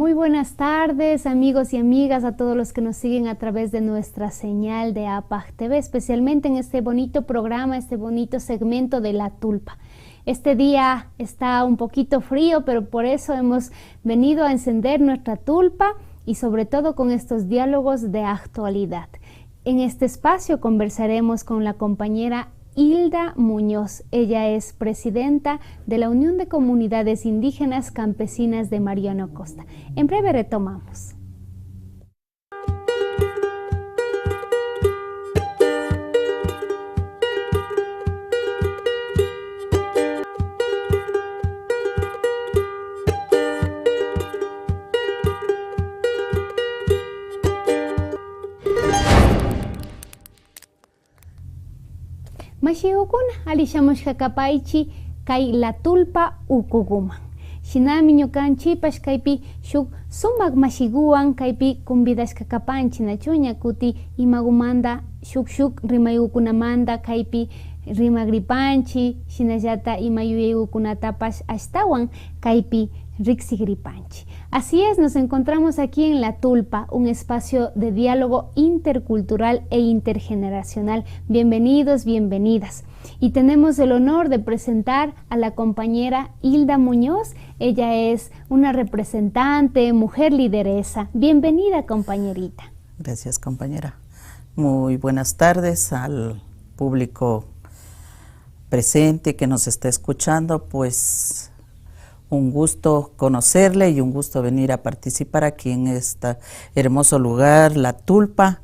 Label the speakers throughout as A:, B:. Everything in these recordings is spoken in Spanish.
A: Muy buenas tardes, amigos y amigas, a todos los que nos siguen a través de nuestra señal de APAC TV, especialmente en este bonito programa, este bonito segmento de La Tulpa. Este día está un poquito frío, pero por eso hemos venido a encender nuestra tulpa y sobre todo con estos diálogos de actualidad. En este espacio conversaremos con la compañera Hilda Muñoz. Ella es presidenta de la Unión de Comunidades Indígenas Campesinas de Mariano Acosta. En breve retomamos. Mashihukuna alishamush hakapaychi kay La Tulpa ukukuman. Shinami ñukanchipash kaypi shuk sumak mashiguan kaypi convidashka kapanchi nachuña kuti imagumanda shuk rimayukunamanda kaypi rimagripanchi shinallata imayuyayukunatapash ashtawan kaypi riqsigripanchi. Así es, nos encontramos aquí en La Tulpa, un espacio de diálogo intercultural e intergeneracional. Bienvenidos, bienvenidas. Y tenemos el honor de presentar a la compañera Hilda Muñoz. Ella es una representante, mujer lideresa. Bienvenida, compañerita.
B: Gracias, compañera. Muy buenas tardes al público presente que nos está escuchando, pues un gusto conocerle y un gusto venir a participar aquí en este hermoso lugar, La Tulpa,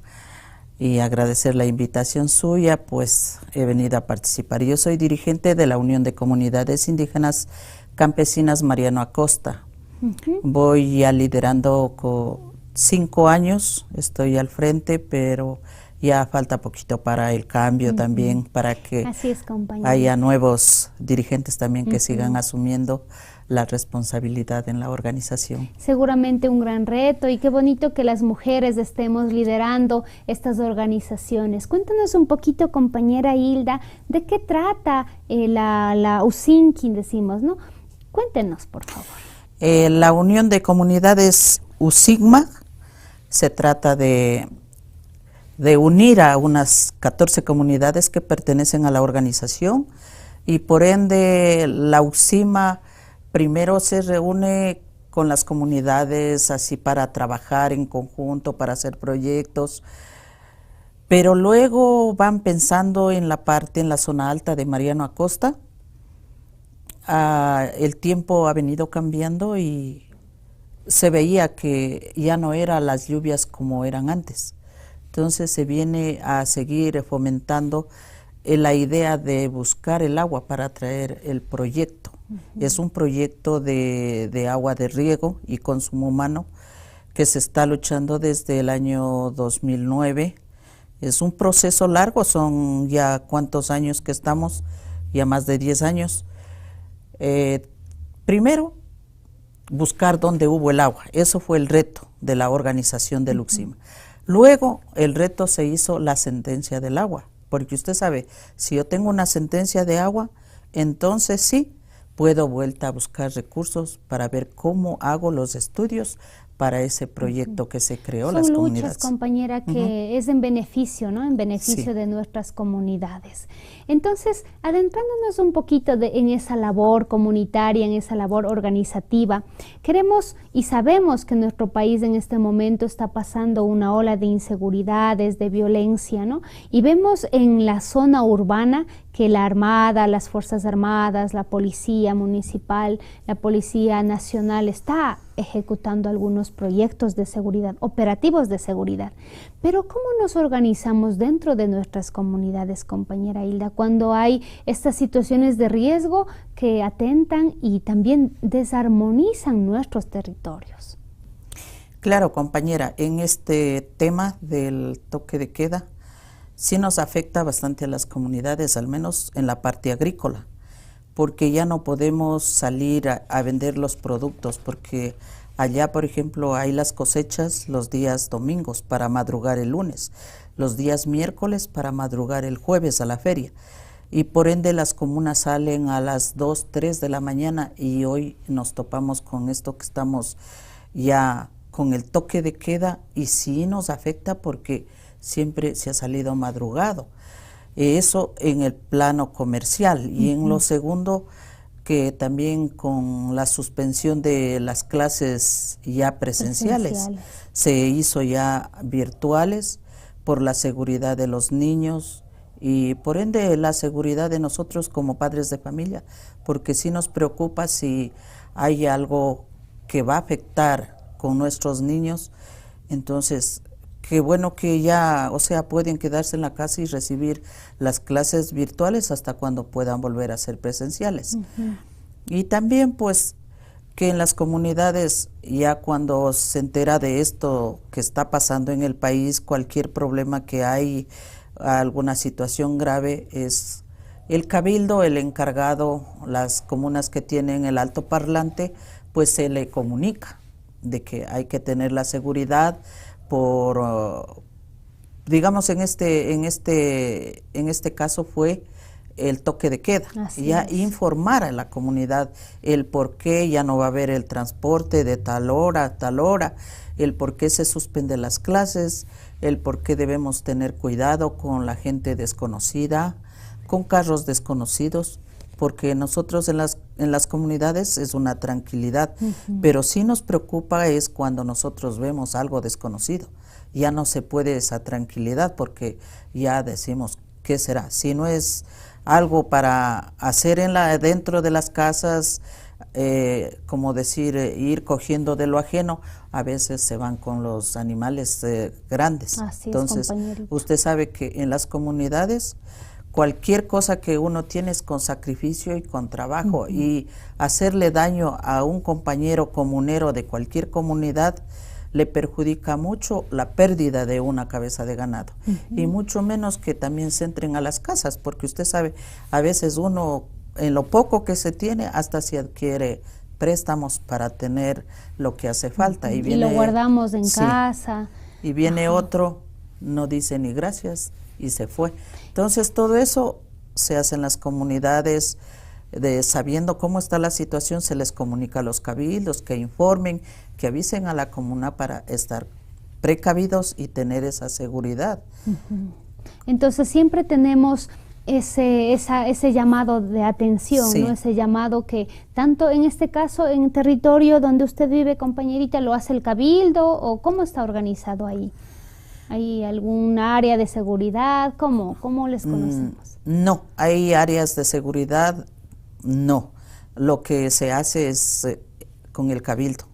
B: y agradecer la invitación suya, pues he venido a participar. Yo soy dirigente de la Unión de Comunidades Indígenas Campesinas Mariano Acosta. Voy ya liderando con 5 años, estoy al frente, pero ya falta poquito para el cambio también, para que haya nuevos dirigentes también que sigan asumiendo la responsabilidad en la organización.
A: Seguramente un gran reto y qué bonito que las mujeres estemos liderando estas organizaciones. Cuéntanos un poquito, compañera Hilda, de qué trata la Usinkin, decimos, ¿no? Cuéntenos, por favor.
B: La Unión de Comunidades USIGMA se trata de unir a unas 14 comunidades que pertenecen a la organización y por ende la USIGMA primero se reúne con las comunidades así para trabajar en conjunto, para hacer proyectos, pero luego van pensando en la zona alta de Mariano Acosta. El tiempo ha venido cambiando y se veía que ya no eran las lluvias como eran antes. Entonces se viene a seguir fomentando la idea de buscar el agua para traer el proyecto. Es un proyecto de agua de riego y consumo humano que se está luchando desde el año 2009. Es un proceso largo, son ya cuántos años que estamos, ya más de 10 años. Primero, buscar dónde hubo el agua. Eso fue el reto de la organización de USIGMA. Luego, el reto se hizo la sentencia del agua, porque usted sabe, si yo tengo una sentencia de agua, entonces sí, puedo vuelta a buscar recursos para ver cómo hago los estudios para ese proyecto que se creó, las comunidades.
A: Son luchas, compañera, que es en beneficio, ¿no? En beneficio de nuestras comunidades. Entonces, adentrándonos un poquito en esa labor comunitaria, en esa labor organizativa, queremos y sabemos que nuestro país en este momento está pasando una ola de inseguridades, de violencia, ¿no? Y vemos en la zona urbana que la Armada, las Fuerzas Armadas, la Policía Municipal, la Policía Nacional está ejecutando algunos proyectos de seguridad, operativos de seguridad. Pero ¿cómo nos organizamos dentro de nuestras comunidades, compañera Hilda, cuando hay estas situaciones de riesgo que atentan y también desarmonizan nuestros territorios?
B: Claro, compañera, en este tema del toque de queda, sí nos afecta bastante a las comunidades, al menos en la parte agrícola, porque ya no podemos salir a vender los productos, porque allá, por ejemplo, hay las cosechas los días domingos para madrugar el lunes, los días miércoles para madrugar el jueves a la feria, y por ende las comunas salen a las 2, 3 de la mañana y hoy nos topamos con esto que estamos ya con el toque de queda, y sí nos afecta porque siempre se ha salido madrugado. Eso en el plano comercial. Y en lo segundo, que también con la suspensión de las clases ya presenciales, se hizo ya virtuales por la seguridad de los niños y por ende la seguridad de nosotros como padres de familia, porque sí nos preocupa si hay algo que va a afectar con nuestros niños. Entonces, qué bueno que ya, o sea, pueden quedarse en la casa y recibir las clases virtuales hasta cuando puedan volver a ser presenciales. Y también, pues, que en las comunidades, ya cuando se entera de esto que está pasando en el país, cualquier problema que hay, alguna situación grave, es el cabildo, el encargado, las comunas que tienen el altoparlante, pues se le comunica de que hay que tener la seguridad por, digamos, en este caso fue el toque de queda. Ya informar a la comunidad el por qué ya no va a haber el transporte de tal hora a tal hora, el por qué se suspenden las clases, el por qué debemos tener cuidado con la gente desconocida, con carros desconocidos, porque nosotros en las comunidades es una tranquilidad, pero sí nos preocupa es cuando nosotros vemos algo desconocido. Ya no se puede esa tranquilidad porque ya decimos, ¿qué será? Si no es algo para hacer dentro de las casas, como decir, ir cogiendo de lo ajeno, a veces se van con los animales grandes. Entonces, usted sabe que en las comunidades cualquier cosa que uno tiene es con sacrificio y con trabajo, y hacerle daño a un compañero comunero de cualquier comunidad le perjudica mucho la pérdida de una cabeza de ganado, y mucho menos que también se entren a las casas, porque usted sabe, a veces uno en lo poco que se tiene hasta se adquiere préstamos para tener lo que hace falta. Y
A: lo guardamos en casa.
B: Y viene otro, no dice ni gracias y se fue. Entonces todo eso se hace en las comunidades, sabiendo cómo está la situación, se les comunica a los cabildos que informen, que avisen a la comuna para estar precavidos y tener esa seguridad.
A: Entonces siempre tenemos ese llamado de atención, ¿no? Ese llamado que tanto en este caso en el territorio donde usted vive, compañerita, lo hace el cabildo, o cómo está organizado ahí. ¿Hay algún área de seguridad? ¿Cómo les conocemos?
B: No, hay áreas de seguridad, no. Lo que se hace es con el cabildo.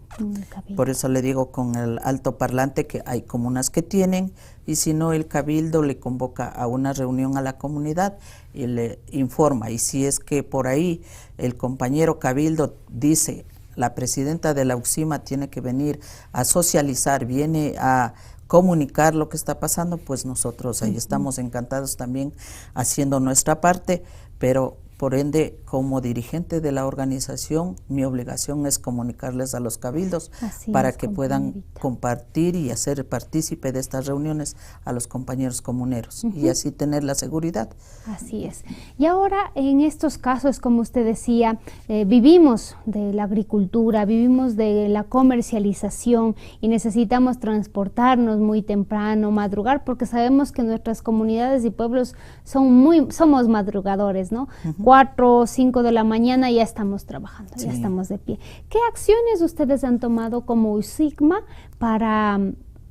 B: Por eso le digo con el altoparlante, que hay comunas que tienen, y si no, el cabildo le convoca a una reunión a la comunidad y le informa. Y si es que por ahí el compañero cabildo dice, la presidenta de la UCSIMA tiene que venir a socializar, viene a comunicar lo que está pasando, pues nosotros ahí estamos encantados también haciendo nuestra parte, pero por ende, como dirigente de la organización, mi obligación es comunicarles a los cabildos para que puedan compartir y hacer partícipe de estas reuniones a los compañeros comuneros y así tener la seguridad.
A: Así es. Y ahora, en estos casos, como usted decía, vivimos de la agricultura, vivimos de la comercialización y necesitamos transportarnos muy temprano, madrugar, porque sabemos que nuestras comunidades y pueblos somos madrugadores, ¿no? 4 o 5 de la mañana ya estamos trabajando, ya estamos de pie. ¿Qué acciones ustedes han tomado como UCSIMA para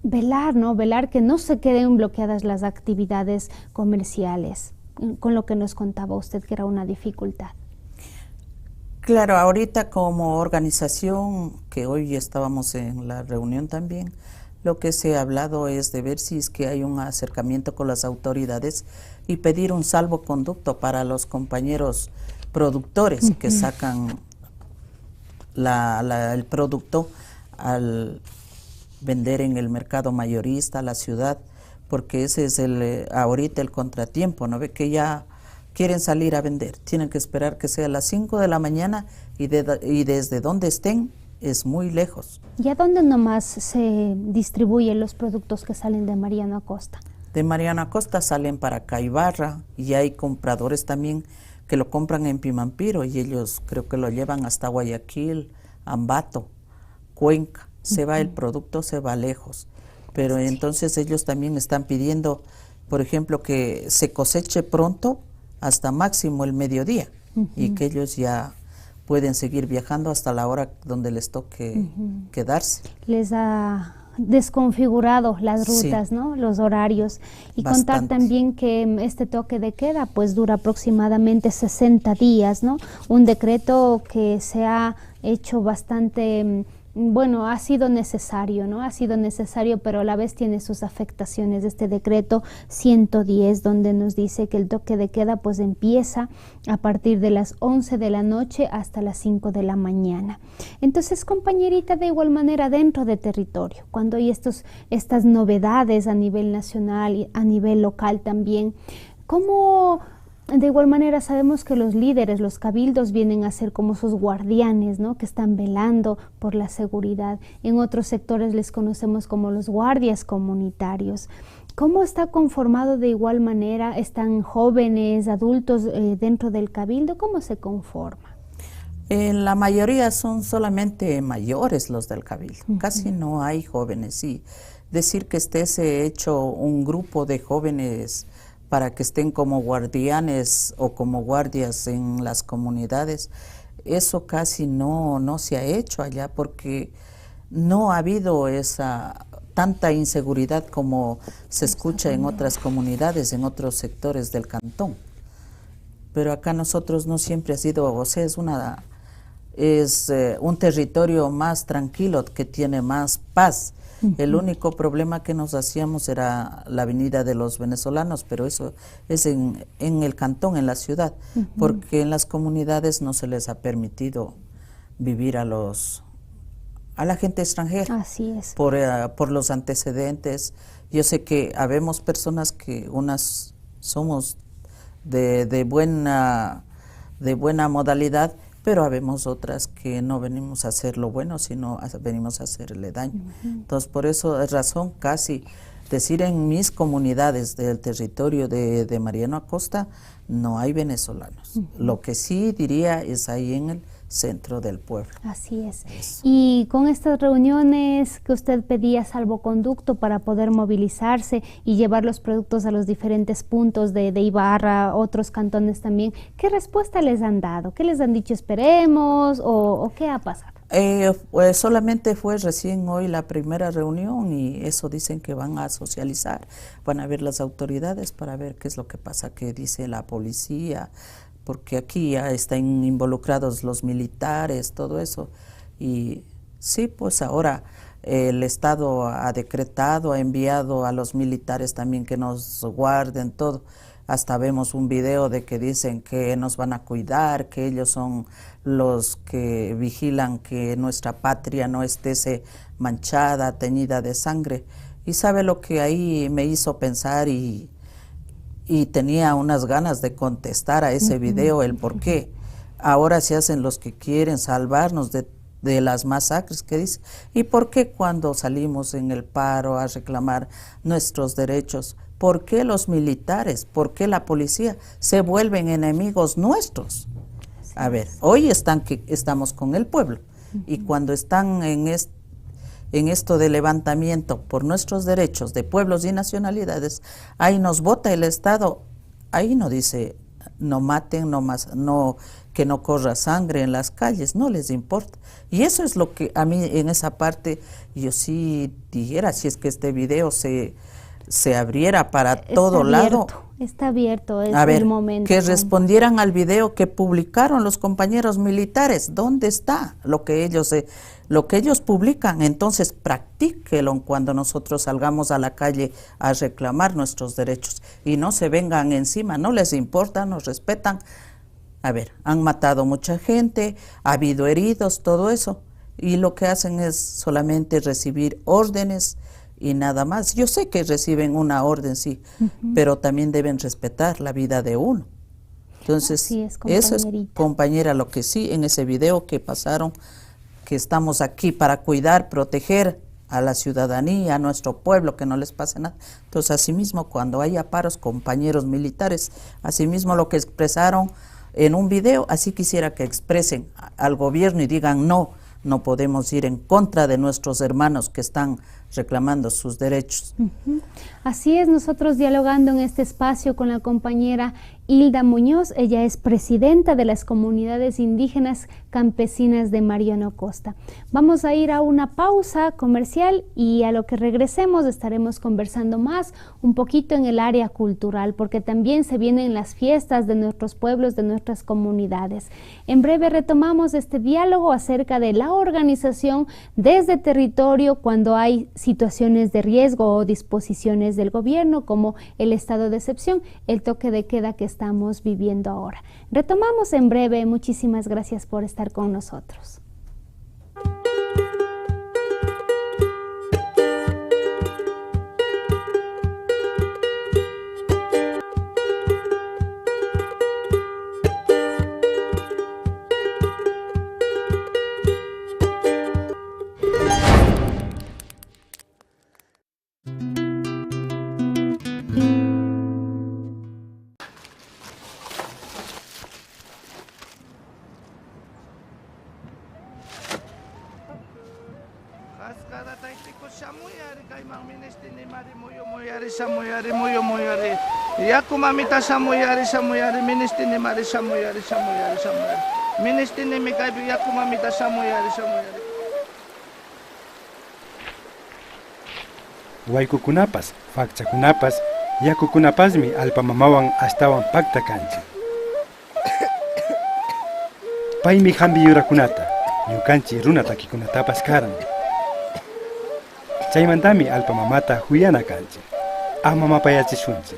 A: velar, ¿no? Velar que no se queden bloqueadas las actividades comerciales, con lo que nos contaba usted que era una dificultad?
B: Claro, ahorita como organización, que hoy estábamos en la reunión también, lo que se ha hablado es de ver si es que hay un acercamiento con las autoridades y pedir un salvoconducto para los compañeros productores que sacan el producto al vender en el mercado mayorista, la ciudad, porque ese es ahorita el contratiempo, ¿no ve? Que ya quieren salir a vender, tienen que esperar que sea a las 5 de la mañana y desde donde estén es muy lejos.
A: ¿Y a dónde nomás se distribuyen los productos que salen de Mariano Acosta?
B: De Mariano Acosta salen para Caibarra, y hay compradores también que lo compran en Pimampiro y ellos creo que lo llevan hasta Guayaquil, Ambato, Cuenca. se va el producto, se va lejos. Pero entonces ellos también están pidiendo, por ejemplo, que se coseche pronto hasta máximo el mediodía y que ellos ya pueden seguir viajando hasta la hora donde les toque quedarse.
A: Les ha desconfigurado las rutas,
B: Sí.
A: ¿no? Los horarios. Y
B: Bastante.
A: contar también que este toque de queda pues dura aproximadamente 60 días, ¿no? Un decreto que se ha hecho bastante, bueno, ha sido necesario, ¿no? Ha sido necesario, pero a la vez tiene sus afectaciones. Este decreto 110, donde nos dice que el toque de queda pues empieza a partir de las 11 de la noche hasta las 5 de la mañana. Entonces, compañerita, de igual manera dentro de territorio, cuando hay estas novedades a nivel nacional y a nivel local también, ¿cómo? De igual manera sabemos que los líderes, los cabildos vienen a ser como sus guardianes, ¿no? Que están velando por la seguridad. En otros sectores les conocemos como los guardias comunitarios. ¿Cómo está conformado de igual manera? ¿Están jóvenes, adultos dentro del cabildo? ¿Cómo se conforma?
B: La mayoría son solamente mayores los del cabildo, casi no hay jóvenes. Y decir que esté hecho un grupo de jóvenes para que estén como guardianes o como guardias en las comunidades, eso casi no se ha hecho allá, porque no ha habido esa tanta inseguridad como se escucha en otras comunidades, en otros sectores del cantón. Pero acá nosotros no siempre ha sido, o sea, es un territorio más tranquilo, que tiene más paz. El único problema que nos hacíamos era la venida de los venezolanos, pero eso es en el cantón, en la ciudad, porque en las comunidades no se les ha permitido vivir a la gente extranjera.
A: Así es.
B: Por los antecedentes. Yo sé que habemos personas que unas somos de buena modalidad, pero habemos otras que no venimos a hacer lo bueno, sino venimos a hacerle daño. Entonces, por eso es razón casi decir en mis comunidades del territorio de Mariano Acosta no hay venezolanos. Lo que sí diría es ahí en el centro del pueblo.
A: Así es.
B: Eso.
A: Y con estas reuniones que usted pedía salvoconducto para poder movilizarse y llevar los productos a los diferentes puntos de Ibarra, otros cantones también, ¿qué respuesta les han dado? ¿Qué les han dicho esperemos o qué ha pasado?
B: Pues solamente fue recién hoy la primera reunión y eso dicen que van a socializar, van a ver las autoridades para ver qué es lo que pasa, qué dice la policía, porque aquí ya están involucrados los militares, todo eso. Y sí, pues ahora el Estado ha decretado, ha enviado a los militares también que nos guarden todo. Hasta vemos un video de que dicen que nos van a cuidar, que ellos son los que vigilan que nuestra patria no esté manchada, teñida de sangre. Y sabe lo que ahí me hizo pensar y tenía unas ganas de contestar a ese video, el por qué. Ahora se hacen los que quieren salvarnos de las masacres que dice. ¿Y por qué cuando salimos en el paro a reclamar nuestros derechos, por qué los militares, por qué la policía se vuelven enemigos nuestros? A ver, hoy estamos con el pueblo y cuando están en esto de levantamiento por nuestros derechos de pueblos y nacionalidades, ahí nos vota el Estado, ahí no dice no maten, que no corra sangre en las calles, no les importa. Y eso es lo que a mí en esa parte yo sí dijera, si es que este video se abriera para todo lado.
A: Está abierto, es
B: a ver,
A: el momento.
B: Que respondieran al video que publicaron los compañeros militares. ¿Dónde está lo que ellos publican? Entonces practíquelo cuando nosotros salgamos a la calle a reclamar nuestros derechos y no se vengan encima, no les importa, nos respetan. A ver, han matado mucha gente, ha habido heridos, todo eso, y lo que hacen es solamente recibir órdenes y nada más. Yo sé que reciben una orden, sí, pero también deben respetar la vida de uno. Entonces, eso es, compañera, lo que sí en ese video que pasaron, que estamos aquí para cuidar, proteger a la ciudadanía, a nuestro pueblo, que no les pase nada. Entonces, asimismo, cuando haya paros, compañeros militares, asimismo lo que expresaron en un video, así quisiera que expresen al gobierno y digan no no podemos ir en contra de nuestros hermanos que están reclamando sus derechos.
A: Así es, nosotros dialogando en este espacio con la compañera Hilda Muñoz, ella es presidenta de las comunidades indígenas campesinas de Mariano Costa. Vamos a ir a una pausa comercial y a lo que regresemos estaremos conversando más un poquito en el área cultural, porque también se vienen las fiestas de nuestros pueblos, de nuestras comunidades. En breve retomamos este diálogo acerca de la organización desde territorio cuando hay situaciones de riesgo o disposiciones del gobierno como el estado de excepción, el toque de queda que estamos viviendo ahora. Retomamos en breve. Muchísimas gracias por estar con nosotros.
C: Yaku mamita samuyari samuyari ministini mari samuyari samuyari samuyari ministini mikaipi yaku mamita samuyari samuyari.
D: Waykukunapas, fakchakunapas, yakukunapasmi alpamamawan astawan pakta kanchi. Paymi hambi yurakunata, ñukanchi runa takikunatapas karan. Chaymantami alpamamata huyana kanchi. Amamapayachishunchi.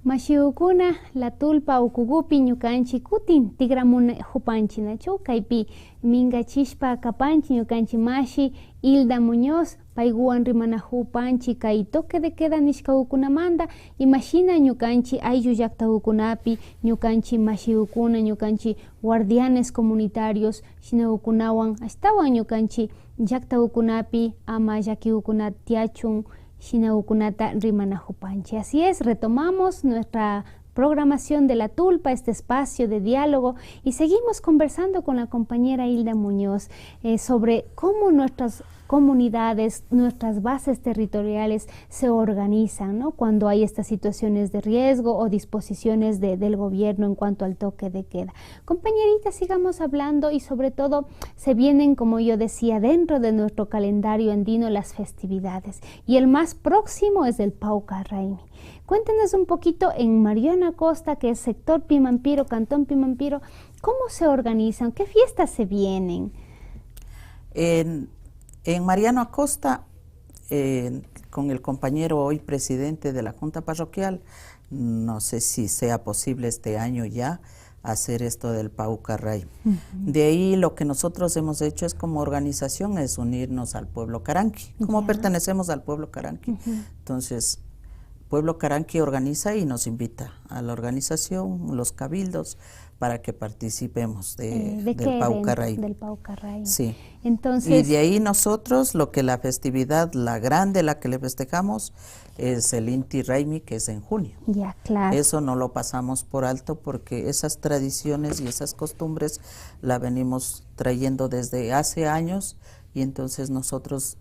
A: Mashiukuna la tulpa ukugupi ñukanchi kutin tigramuna hupanchinachu kaypi mingachishpa kapanchi ñukanchi mashi Hilda Muñoz payguan rimana hupanchi kay toque de queda nishkawkunamanta imashina ñukanchi ayllu llaqtakunapi ñukanchi mashiukuna ñukanchi guardianes comunitarios shinawkunawan ashtawan ñukanchi llaqtakunapi ama llakiukunata tiachun Shinaukunata rimana hupanchi. Así es, retomamos nuestra programación de La Tulpa, este espacio de diálogo, y seguimos conversando con la compañera Hilda Muñoz sobre cómo nuestras comunidades, nuestras bases territoriales se organizan, ¿no? Cuando hay estas situaciones de riesgo o disposiciones del gobierno en cuanto al toque de queda. Compañerita, sigamos hablando y sobre todo se vienen, como yo decía, dentro de nuestro calendario andino las festividades y el más próximo es el Pauca Raimi. Cuéntenos un poquito en Mariano Costa, que es sector Pimampiro, Cantón Pimampiro, ¿cómo se organizan? ¿Qué fiestas se vienen?
B: En Mariano Acosta, con el compañero hoy presidente de la Junta Parroquial, no sé si sea posible este año ya hacer esto del Pauca Raimi. De ahí lo que nosotros hemos hecho es como organización es unirnos al pueblo Caranqui, como pertenecemos al pueblo Caranqui. Entonces, pueblo Caranqui organiza y nos invita a la organización, los cabildos, para que participemos del Pauca Raimi.
A: Del Pauca Raimi.
B: Sí.
A: Entonces,
B: y de ahí nosotros, lo que la festividad, la grande, la que le festejamos, es el Inti Raimi, que es en junio.
A: Ya, claro.
B: Eso no lo pasamos por alto porque esas tradiciones y esas costumbres la venimos trayendo desde hace años y entonces nosotros,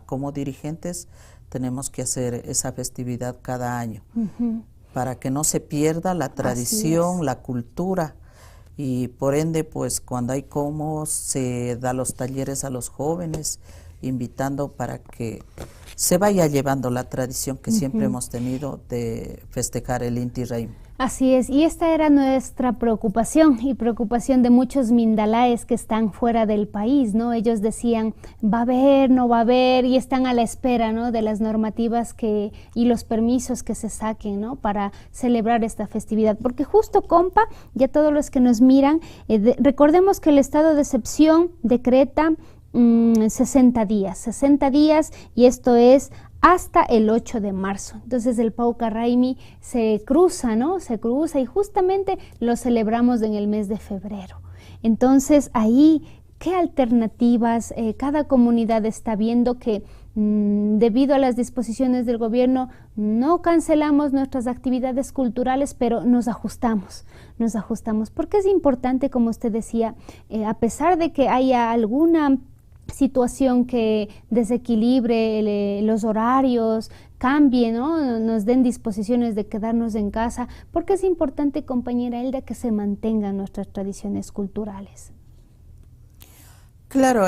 B: como dirigentes, tenemos que hacer esa festividad cada año. Para que no se pierda la tradición, la cultura, y por ende, pues cuando hay como se da los talleres a los jóvenes, invitando para que se vaya llevando la tradición que siempre hemos tenido de festejar el Inti Raimi.
A: Así es, y esta era nuestra preocupación y preocupación de muchos mindalaes que están fuera del país, ¿no? Ellos decían, va a haber, no va a haber, y están a la espera, ¿no? De las normativas y los permisos que se saquen, ¿no? Para celebrar esta festividad, porque justo, compa, ya todos los que nos miran, recordemos que el estado de excepción decreta 60 días y esto es hasta el 8 de marzo. Entonces el Pauca Raimi se cruza, ¿no? Se cruza y justamente lo celebramos en el mes de febrero. Entonces ahí, ¿qué alternativas cada comunidad está viendo que debido a las disposiciones del gobierno no cancelamos nuestras actividades culturales, pero nos ajustamos, porque es importante, como usted decía, a pesar de que haya alguna situación que desequilibre los horarios, cambie, ¿no? Nos den disposiciones de quedarnos en casa, porque es importante, compañera Elda, que se mantengan nuestras tradiciones culturales.
B: Claro,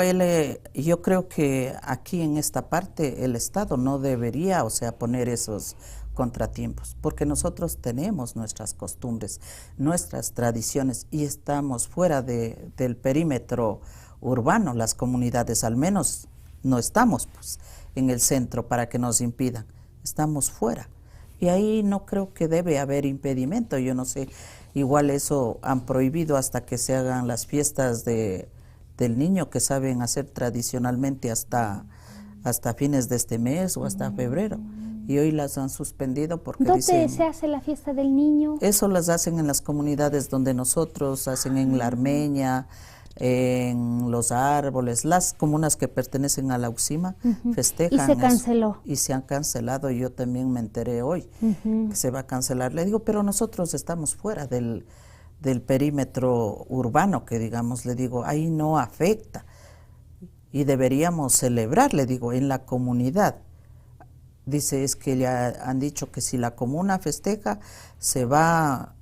B: yo creo que aquí en esta parte el Estado no debería, o sea, poner esos contratiempos, porque nosotros tenemos nuestras costumbres, nuestras tradiciones y estamos fuera del perímetro urbano, las comunidades al menos no estamos pues, en el centro para que nos impidan, estamos fuera. Y ahí no creo que debe haber impedimento, yo no sé, igual eso han prohibido hasta que se hagan las fiestas del niño que saben hacer tradicionalmente hasta fines de este mes o hasta febrero. Y hoy las han suspendido porque
A: ¿Dónde
B: dicen,
A: se hace la fiesta del niño?
B: Eso las hacen en las comunidades donde nosotros, hacen en La Armeña, en Los Árboles, las comunas que pertenecen a la UCIMA, festejan.
A: Y se canceló.
B: Y se han cancelado, yo también me enteré hoy que se va a cancelar. Le digo, pero nosotros estamos fuera del perímetro urbano, que digamos, le digo, ahí no afecta. Y deberíamos celebrar, le digo, en la comunidad. Dice, es que ya han dicho que si la comuna festeja, se va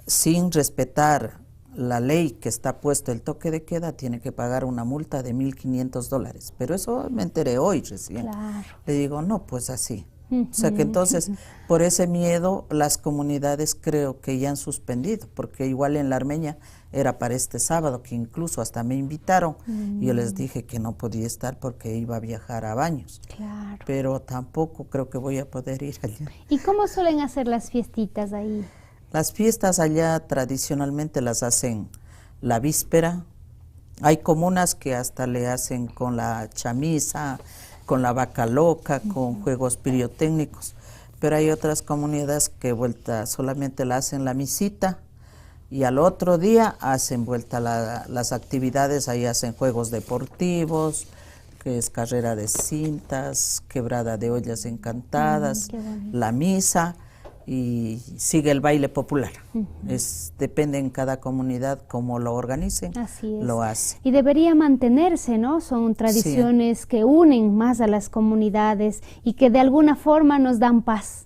B: sin respetar la ley que está puesta, el toque de queda, tiene que pagar una multa de $1,500. Pero eso me enteré hoy recién.
A: Claro.
B: Le digo, no, pues así. O sea que entonces, por ese miedo, las comunidades creo que ya han suspendido, porque igual en La Armeña era para este sábado, que incluso hasta me invitaron, y yo les dije que no podía estar porque iba a viajar a Baños.
A: Claro.
B: Pero tampoco creo que voy a poder ir allá.
A: ¿Y cómo suelen hacer las fiestitas ahí?
B: Las fiestas allá tradicionalmente las hacen la víspera. Hay comunas que hasta le hacen con la chamisa, con la vaca loca, con juegos pirotécnicos, pero hay otras comunidades que solamente la hacen la misita y al otro día hacen vuelta las actividades, ahí hacen juegos deportivos, que es carrera de cintas, quebrada de ollas encantadas, la misa y sigue el baile popular. Depende en cada comunidad cómo lo organicen, lo hace.
A: Y debería mantenerse, ¿no? Son tradiciones que unen más a las comunidades y que de alguna forma nos dan paz.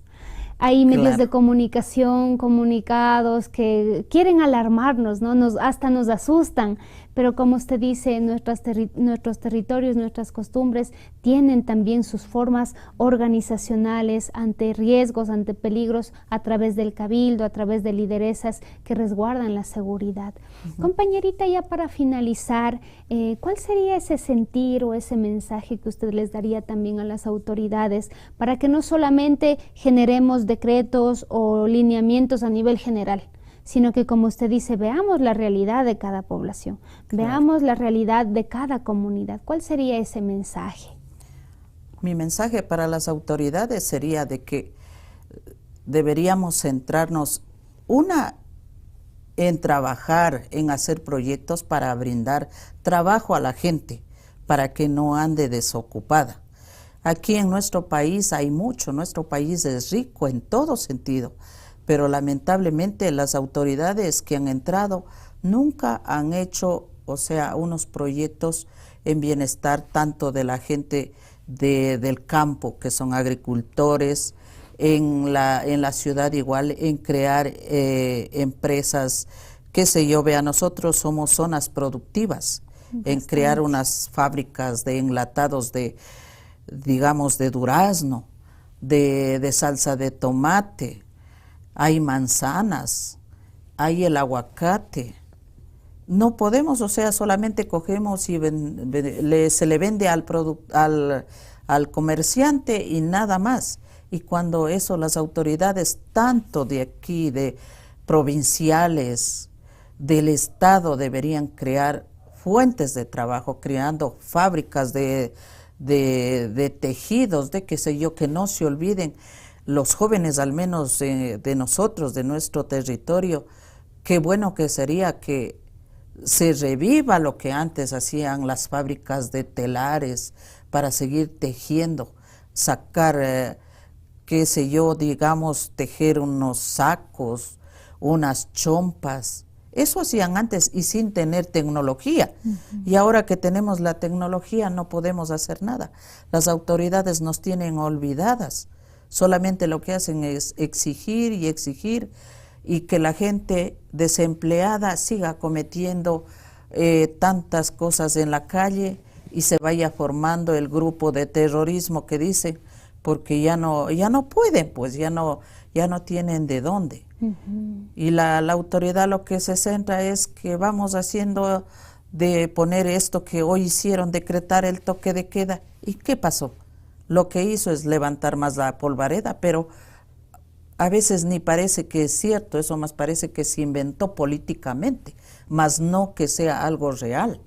A: Hay medios de comunicación, comunicados que quieren alarmarnos, ¿no? Hasta nos asustan, pero como usted dice, nuestros territorios, nuestras costumbres tienen también sus formas organizacionales ante riesgos, ante peligros, a través del cabildo, a través de lideresas que resguardan la seguridad. Compañerita, ya para finalizar, ¿cuál sería ese sentir o ese mensaje que usted les daría también a las autoridades para que no solamente generemos decretos o lineamientos a nivel general, sino que, como usted dice, veamos la realidad de cada población, veamos la realidad de cada comunidad? ¿Cuál sería ese mensaje?
B: Mi mensaje para las autoridades sería de que deberíamos centrarnos, en trabajar, en hacer proyectos para brindar trabajo a la gente, para que no ande desocupada. Aquí en nuestro país hay mucho, nuestro país es rico en todo sentido, pero lamentablemente las autoridades que han entrado nunca han hecho, o sea, unos proyectos en bienestar tanto de la gente del campo, que son agricultores, en la ciudad igual, en crear empresas, qué sé yo, vea, nosotros somos zonas productivas, en crear unas fábricas de enlatados digamos, de durazno, de salsa de tomate, hay manzanas, hay el aguacate. No podemos, o sea, solamente cogemos y se le vende al comerciante y nada más. Y cuando eso las autoridades, tanto de aquí, de provinciales, del Estado, deberían crear fuentes de trabajo, creando fábricas de tejidos, de qué sé yo, que no se olviden los jóvenes, al menos de nosotros, de nuestro territorio. Qué bueno que sería que se reviva lo que antes hacían las fábricas de telares para seguir tejiendo, sacar, qué sé yo, digamos, tejer unos sacos, unas chompas. Eso hacían antes y sin tener tecnología. Y ahora que tenemos la tecnología no podemos hacer nada. Las autoridades nos tienen olvidadas. Solamente lo que hacen es exigir y exigir, y que la gente desempleada siga cometiendo tantas cosas en la calle y se vaya formando el grupo de terrorismo que dicen, porque ya no pueden, pues ya no tienen de dónde. Y la autoridad lo que se centra es que vamos haciendo de poner esto que hoy hicieron, decretar el toque de queda. ¿Y qué pasó? Lo que hizo es levantar más la polvareda, pero a veces ni parece que es cierto, eso más parece que se inventó políticamente, más no que sea algo real.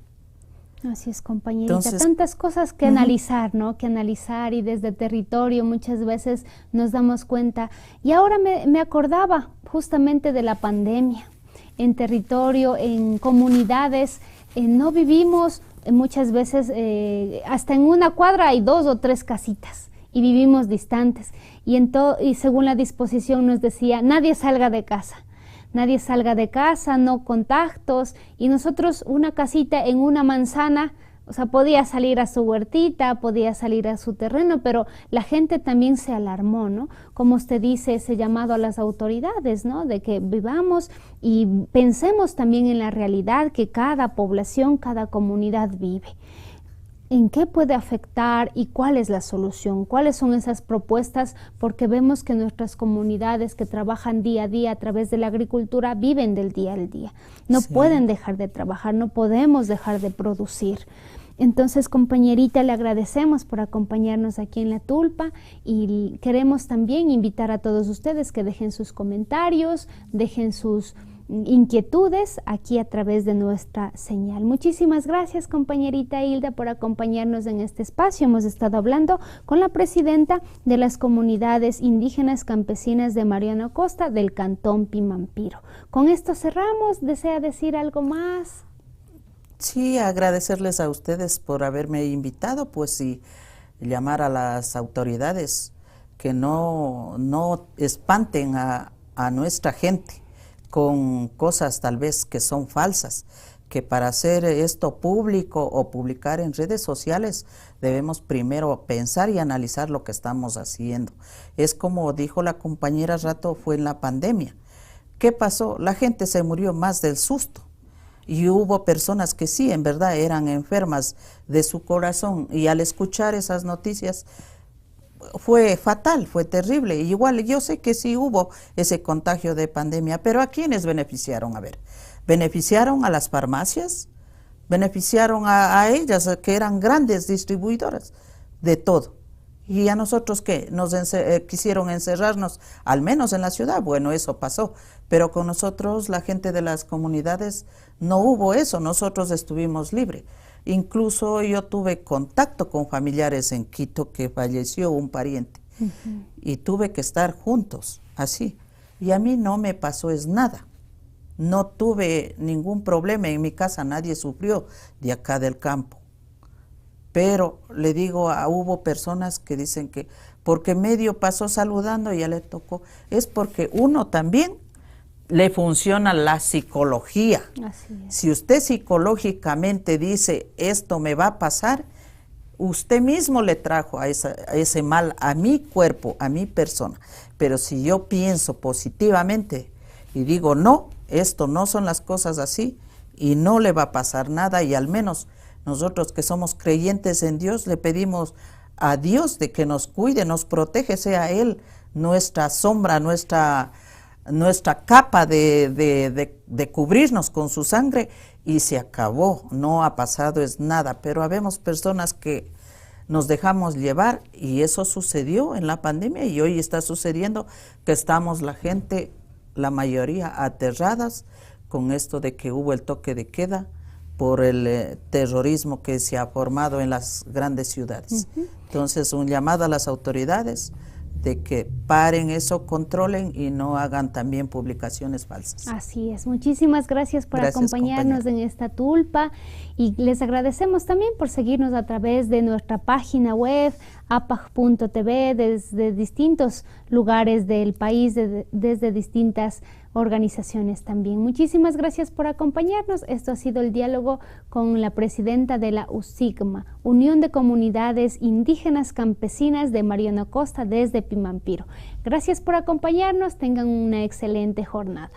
A: Así es, compañerita.
B: Entonces,
A: tantas cosas que analizar, ¿no? Que analizar, y desde territorio muchas veces nos damos cuenta. Y ahora me acordaba justamente de la pandemia. En territorio, en comunidades, no vivimos muchas veces, hasta en una cuadra hay 2 o 3 casitas y vivimos distantes. Y según la disposición nos decía, nadie salga de casa. Nadie salga de casa, no contactos, y nosotros una casita en una manzana, o sea, podía salir a su huertita, podía salir a su terreno, pero la gente también se alarmó, ¿no? Como usted dice, ese llamado a las autoridades, ¿no? De que vivamos y pensemos también en la realidad que cada población, cada comunidad vive. ¿En qué puede afectar y cuál es la solución? ¿Cuáles son esas propuestas? Porque vemos que nuestras comunidades que trabajan día a día a través de la agricultura viven del día al día. No pueden dejar de trabajar, no podemos dejar de producir. Entonces, compañerita, le agradecemos por acompañarnos aquí en La Tulpa, y queremos también invitar a todos ustedes que dejen sus comentarios, dejen sus inquietudes aquí a través de nuestra señal. Muchísimas gracias, compañerita Hilda, por acompañarnos en este espacio. Hemos estado hablando con la presidenta de las comunidades indígenas campesinas de Mariano Costa del Cantón Pimampiro. Con esto cerramos. ¿Desea decir algo más?
B: Sí, agradecerles a ustedes por haberme invitado, pues, y llamar a las autoridades que no espanten a nuestra gente con cosas tal vez que son falsas, que para hacer esto público o publicar en redes sociales debemos primero pensar y analizar lo que estamos haciendo. Es como dijo la compañera rato, fue en la pandemia. ¿Qué pasó? La gente se murió más del susto, y hubo personas que sí, en verdad, eran enfermas de su corazón, y al escuchar esas noticias fue fatal, fue terrible. Igual yo sé que sí hubo ese contagio de pandemia, pero ¿a quiénes beneficiaron? A ver, beneficiaron a las farmacias, beneficiaron a ellas, que eran grandes distribuidoras de todo. ¿Y a nosotros qué? Quisieron encerrarnos, al menos en la ciudad. Bueno, eso pasó, pero con nosotros, la gente de las comunidades, no hubo eso, nosotros estuvimos libres. Incluso yo tuve contacto con familiares en Quito, que falleció un pariente, y tuve que estar juntos, así. Y a mí no me pasó nada. No tuve ningún problema en mi casa, nadie sufrió de acá del campo. Pero le digo, hubo personas que dicen que porque medio pasó saludando y ya le tocó. Es porque uno también le funciona la psicología.
A: Así es.
B: Si usted psicológicamente dice, esto me va a pasar, usted mismo le trajo a ese mal a mi cuerpo, a mi persona. Pero si yo pienso positivamente y digo, no, esto no son las cosas así, y no le va a pasar nada, y al menos nosotros que somos creyentes en Dios, le pedimos a Dios de que nos cuide, nos protege, sea Él nuestra sombra, nuestra capa de cubrirnos con su sangre, y se acabó, no ha pasado nada. Pero habemos personas que nos dejamos llevar, y eso sucedió en la pandemia, y hoy está sucediendo que estamos la gente, la mayoría, aterradas con esto de que hubo el toque de queda, por el terrorismo que se ha formado en las grandes ciudades. Entonces, un llamado a las autoridades de que paren eso, controlen y no hagan también publicaciones falsas.
A: Así es. Muchísimas gracias por acompañarnos en esta tulpa y les agradecemos también por seguirnos a través de nuestra página web apag.tv desde distintos lugares del país, desde distintas organizaciones también. Muchísimas gracias por acompañarnos. Esto ha sido el diálogo con la presidenta de la USIGMA, Unión de Comunidades Indígenas Campesinas de Mariano Costa desde Pimampiro. Gracias por acompañarnos. Tengan una excelente jornada.